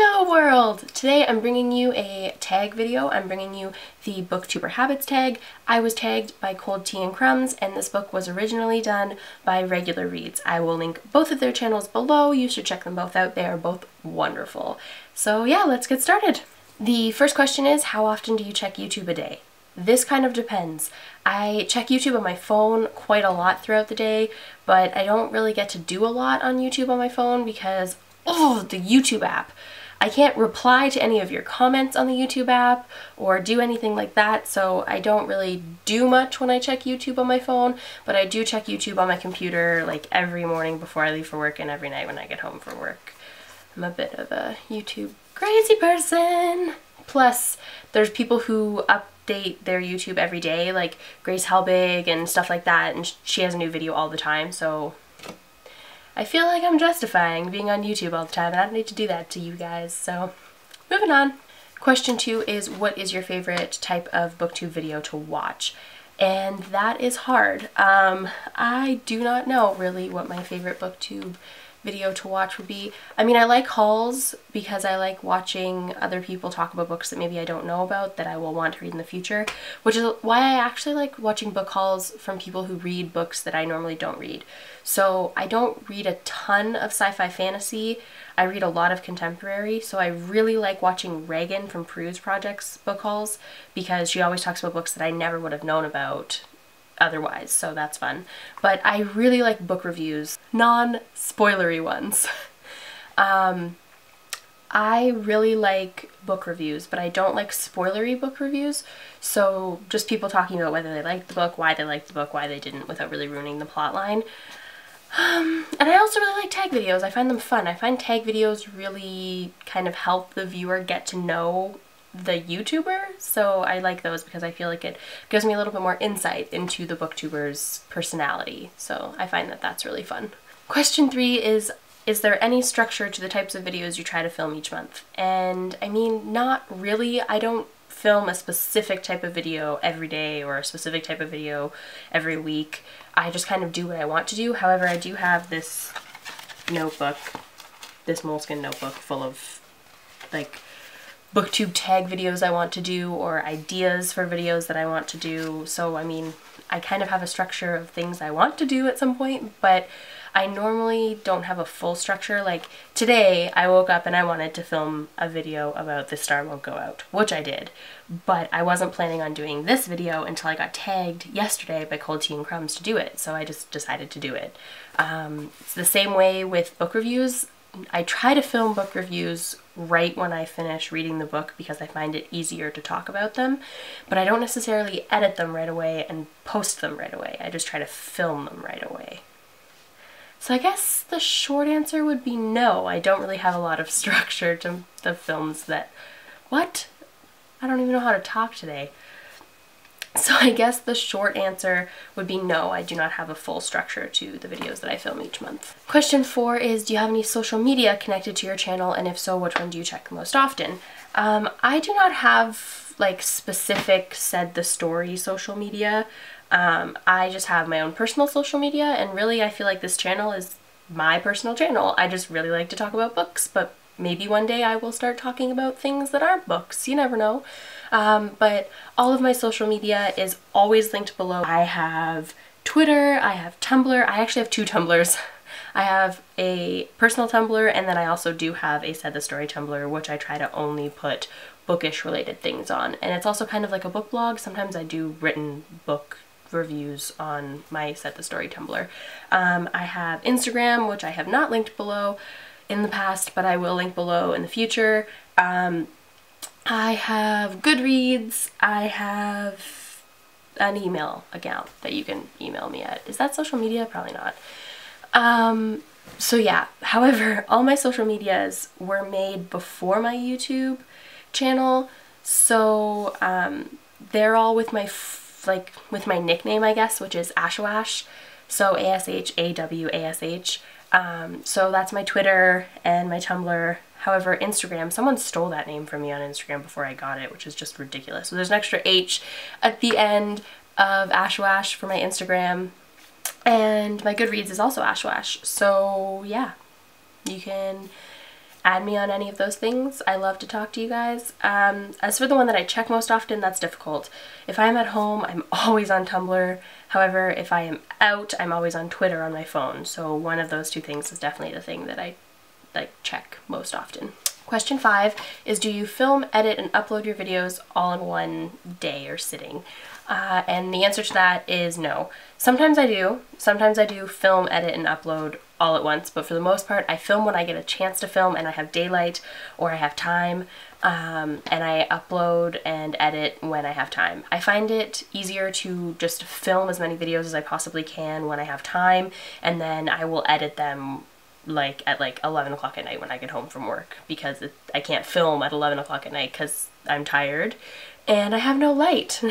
Hello world! Today I'm bringing you a tag video. I'm bringing you the Booktuber Habits tag. I was tagged by Cold Tea and Crumbs, and this book was originally done by Regular Reads. I will link both of their channels below. You should check them both out. They are both wonderful. So yeah, let's get started. The first question is, how often do you check YouTube a day? This kind of depends. I check YouTube on my phone quite a lot throughout the day, but I don't really get to do a lot on YouTube on my phone because, oh, the YouTube app. I can't reply to any of your comments on the YouTube app or do anything like that, so I don't really do much when I check YouTube on my phone, but I do check YouTube on my computer like every morning before I leave for work and every night when I get home from work. I'm a bit of a YouTube crazy person. Plus, there's people who update their YouTube every day, like Grace Helbig and stuff like that, and she has a new video all the time, so I feel like I'm justifying being on YouTube all the time, and I don't need to do that to you guys, so moving on. Question 2 is, what is your favorite type of booktube video to watch? And that is hard. I do not know really what my favorite booktube video to watch would be. I mean, I like hauls because I like watching other people talk about books that maybe I don't know about that I will want to read in the future, which is why I actually like watching book hauls from people who read books that I normally don't read. So I don't read a ton of sci-fi fantasy. I read a lot of contemporary, so I really like watching Reagan from Prue's Project's book hauls because she always talks about books that I never would have known about otherwise, so that's fun. But I really like book reviews, non-spoilery ones. I really like book reviews, but I don't like spoilery book reviews, so just people talking about whether they liked the book, why they liked the book, why they didn't, without really ruining the plot line. And I also really like tag videos. I find them fun. I find tag videos really kind of help the viewer get to know the YouTuber, so I like those because I feel like it gives me a little bit more insight into the booktuber's personality, so I find that that's really fun. Question 3 is there any structure to the types of videos you try to film each month? And I mean, not really. I don't film a specific type of video every day or a specific type of video every week. I just kind of do what I want to do. However, I do have this notebook, this moleskin notebook full of like booktube tag videos I want to do or ideas for videos that I want to do. So I mean, I kind of have a structure of things I want to do at some point, but I normally don't have a full structure. Like today I woke up and I wanted to film a video about This Star Won't Go Out, which I did, but I wasn't planning on doing this video until I got tagged yesterday by Cold Tea and Crumbs to do it, so I just decided to do it. It's the same way with book reviews. I try to film book reviews right when I finish reading the book because I find it easier to talk about them, but I don't necessarily edit them right away and post them right away. I just try to film them right away. So I guess the short answer would be no. I don't really have a lot of structure to the films that... What? I don't even know how to talk today. So I guess the short answer would be no, I do not have a full structure to the videos that I film each month. Question 4 is, do you have any social media connected to your channel, and if so, which one do you check the most often? I do not have like specific Said the Story social media. I just have my own personal social media, and really I feel like this channel is my personal channel. I just really like to talk about books, but maybe one day I will start talking about things that aren't books. You never know. But all of my social media is always linked below. I have Twitter, I have Tumblr. I actually have 2 Tumblrs. I have a personal Tumblr, and then I also do have a Said the Story Tumblr, which I try to only put bookish related things on. And it's also kind of like a book blog. Sometimes I do written book reviews on my Said the Story Tumblr. I have Instagram, which I have not linked below in the past, but I will link below in the future. I have Goodreads. I have an email account that you can email me at. Is that social media? Probably not. So yeah, however, all my social medias were made before my YouTube channel, so they're all with my with my nickname, I guess, which is Ashawash, so A-S-H-A-W-A-S-H. So that's my Twitter and my Tumblr. However, Instagram, someone stole that name from me on Instagram before I got it, which is just ridiculous. So there's an extra H at the end of Ashwash for my Instagram, and my Goodreads is also Ashwash. So yeah, you can add me on any of those things. I love to talk to you guys. As for the one that I check most often, that's difficult. If I'm at home, I'm always on Tumblr. However, if I am out, I'm always on Twitter on my phone. So one of those two things is definitely the thing that I check most often. Question 5 is, do you film, edit, and upload your videos all in one day or sitting? And the answer to that is no. Sometimes I do. Sometimes I do film, edit, and upload all at once, but for the most part, I film when I get a chance to film and I have daylight or I have time, and I upload and edit when I have time. I find it easier to just film as many videos as I possibly can when I have time, and then I will edit them at 11 o'clock at night when I get home from work, because I can't film at 11 o'clock at night because I'm tired and I have no light.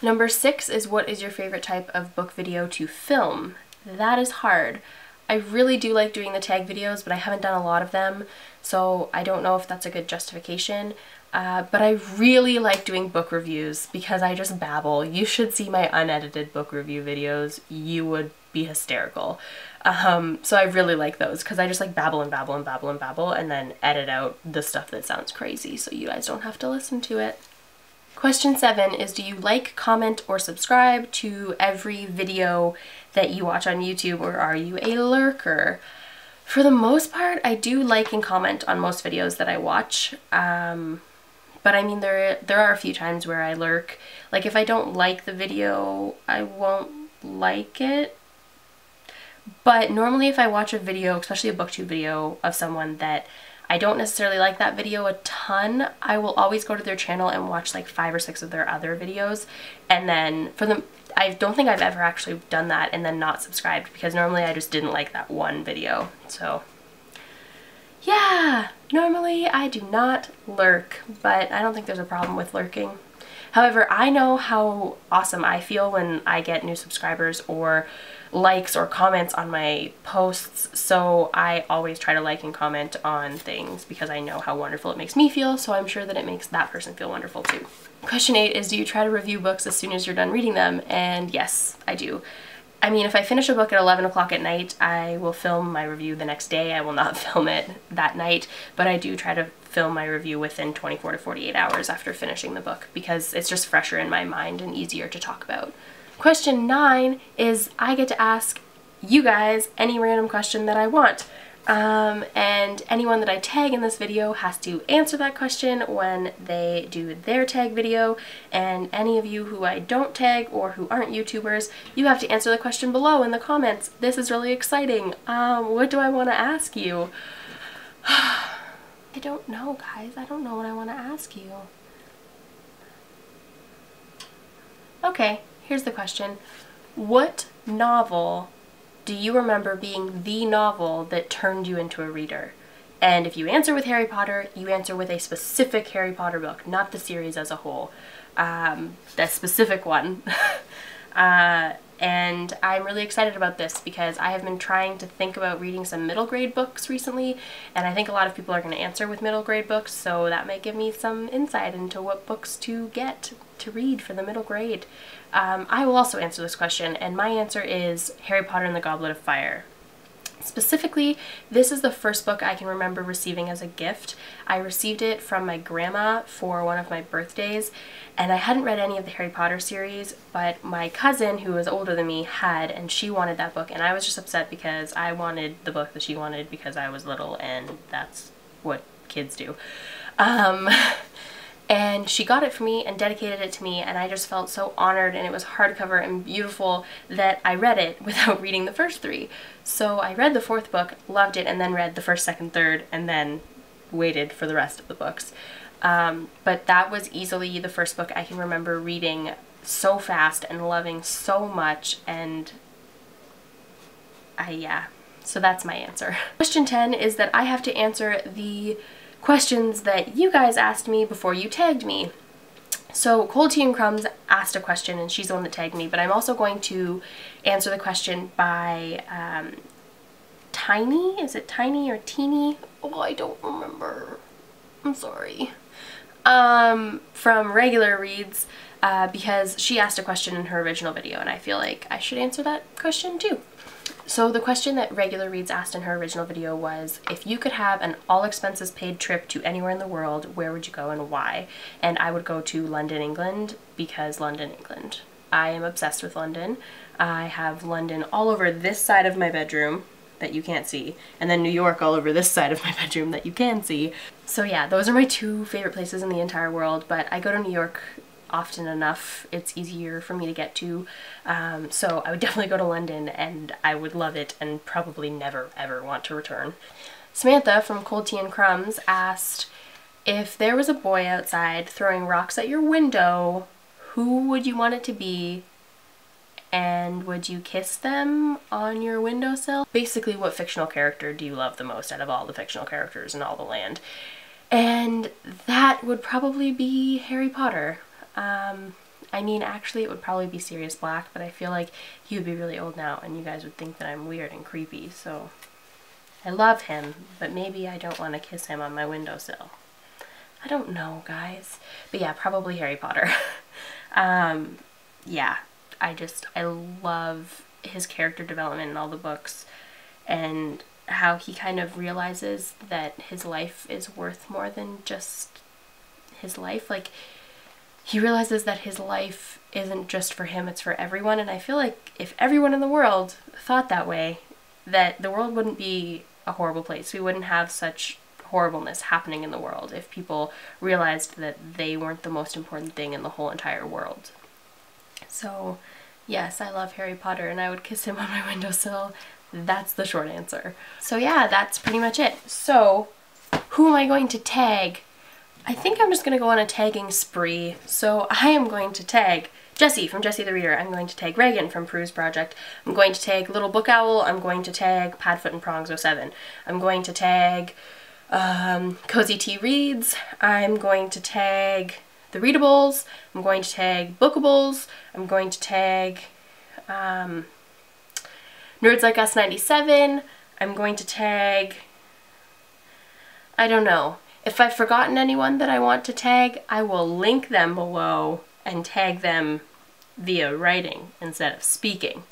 Number 6 is, what is your favorite type of book video to film? That is hard. I really do like doing the tag videos, but I haven't done a lot of them, so I don't know if that's a good justification. But I really like doing book reviews because I just babble. You should see my unedited book review videos. You would be hysterical. So I really like those because I just like babble and babble and babble and babble and then edit out the stuff that sounds crazy so you guys don't have to listen to it. Question 7 is, do you like, comment, or subscribe to every video that you watch on YouTube, or are you a lurker? For the most part, I do like and comment on most videos that I watch. But I mean, there are a few times where I lurk. Like, if I don't like the video, I won't like it. But normally if I watch a video, especially a booktube video of someone that I don't necessarily like that video a ton, I will always go to their channel and watch like 5 or 6 of their other videos. And then for them, I don't think I've ever actually done that and then not subscribed, because normally I just didn't like that one video. So yeah, normally I do not lurk, but I don't think there's a problem with lurking. However, I know how awesome I feel when I get new subscribers or likes or comments on my posts, so I always try to like and comment on things because I know how wonderful it makes me feel, so I'm sure that it makes that person feel wonderful too. Question 8 is, do you try to review books as soon as you're done reading them? And yes, I do. I mean, if I finish a book at 11 o'clock at night, I will film my review the next day. I will not film it that night, but I do try to film my review within 24 to 48 hours after finishing the book because it's just fresher in my mind and easier to talk about. Question 9 is, I get to ask you guys any random question that I want. And anyone that I tag in this video has to answer that question when they do their tag video, and any of you who I don't tag or who aren't YouTubers, you have to answer the question below in the comments. This is really exciting. What do I want to ask you? I don't know, guys. I don't know what I want to ask you. Okay, here's the question. What novel do you remember being the novel that turned you into a reader? And if you answer with Harry Potter, you answer with a specific Harry Potter book, not the series as a whole. The specific one. And I'm really excited about this because I have been trying to think about reading some middle grade books recently, and I think a lot of people are going to answer with middle grade books, so that might give me some insight into what books to get to read for the middle grade. I will also answer this question, and my answer is Harry Potter and the Goblet of Fire. Specifically, this is the first book I can remember receiving as a gift. I received it from my grandma for one of my birthdays, and I hadn't read any of the Harry Potter series, but my cousin, who was older than me, had, and she wanted that book, and I was just upset because I wanted the book that she wanted because I was little, and that's what kids do. And she got it for me and dedicated it to me, and I just felt so honored, and it was hardcover and beautiful that I read it without reading the first 3. So I read the 4th book, loved it, and then read the 1st, 2nd, 3rd, and then waited for the rest of the books. But that was easily the first book I can remember reading so fast and loving so much, and yeah, so that's my answer. Question 10 is that I have to answer the questions that you guys asked me before you tagged me. So Cold Tea and Crumbs asked a question, and she's the one that tagged me, but I'm also going to answer the question by Tiny. Is it Tiny or Teeny? Oh, I don't remember. I'm sorry. From Regular Reads, because she asked a question in her original video, and I feel like I should answer that question too. So the question that Regular Reads asked in her original video was, if you could have an all expenses paid trip to anywhere in the world, where would you go and why? And I would go to London, England, because London, England. I am obsessed with London. I have London all over this side of my bedroom that you can't see, and then New York all over this side of my bedroom that you can see. So yeah, those are my two favorite places in the entire world, but I go to New York often enough. It's easier for me to get to, so I would definitely go to London, and I would love it and probably never ever want to return. Samantha from Cold Tea and Crumbs asked, if there was a boy outside throwing rocks at your window, who would you want it to be, and would you kiss them on your windowsill? Basically, what fictional character do you love the most out of all the fictional characters in all the land? And that would probably be Harry Potter. I mean, actually it would probably be Sirius Black, but I feel like he would be really old now and you guys would think that I'm weird and creepy, so I love him, but maybe I don't want to kiss him on my windowsill. I don't know, guys. But yeah, probably Harry Potter. Yeah, I love his character development in all the books, and how he kind of realizes that his life is worth more than just his life. Like, he realizes that his life isn't just for him, it's for everyone, and I feel like if everyone in the world thought that way, that the world wouldn't be a horrible place. We wouldn't have such horribleness happening in the world if people realized that they weren't the most important thing in the whole entire world. So yes, I love Harry Potter and I would kiss him on my windowsill. That's the short answer. So yeah, that's pretty much it. So who am I going to tag? I think I'm just going to go on a tagging spree. So I am going to tag Jessie from Jessie the Reader. I'm going to tag Reagan from Prue's Project. I'm going to tag Little Book Owl. I'm going to tag Padfoot and Prongs 07. I'm going to tag Cozy Tea Reads. I'm going to tag The Readables. I'm going to tag Bookables. I'm going to tag Nerds Like Us 97. I'm going to tag, I don't know. If I've forgotten anyone that I want to tag, I will link them below and tag them via writing instead of speaking.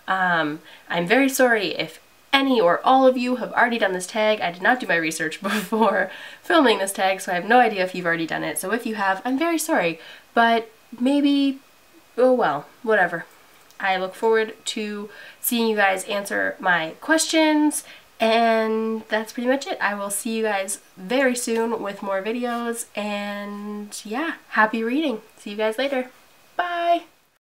I'm very sorry if any or all of you have already done this tag. I did not do my research before filming this tag, so I have no idea if you've already done it. So if you have, I'm very sorry, but maybe, oh well, whatever. I look forward to seeing you guys answer my questions. And that's pretty much it. I will see you guys very soon with more videos, and yeah, happy reading. See you guys later. Bye!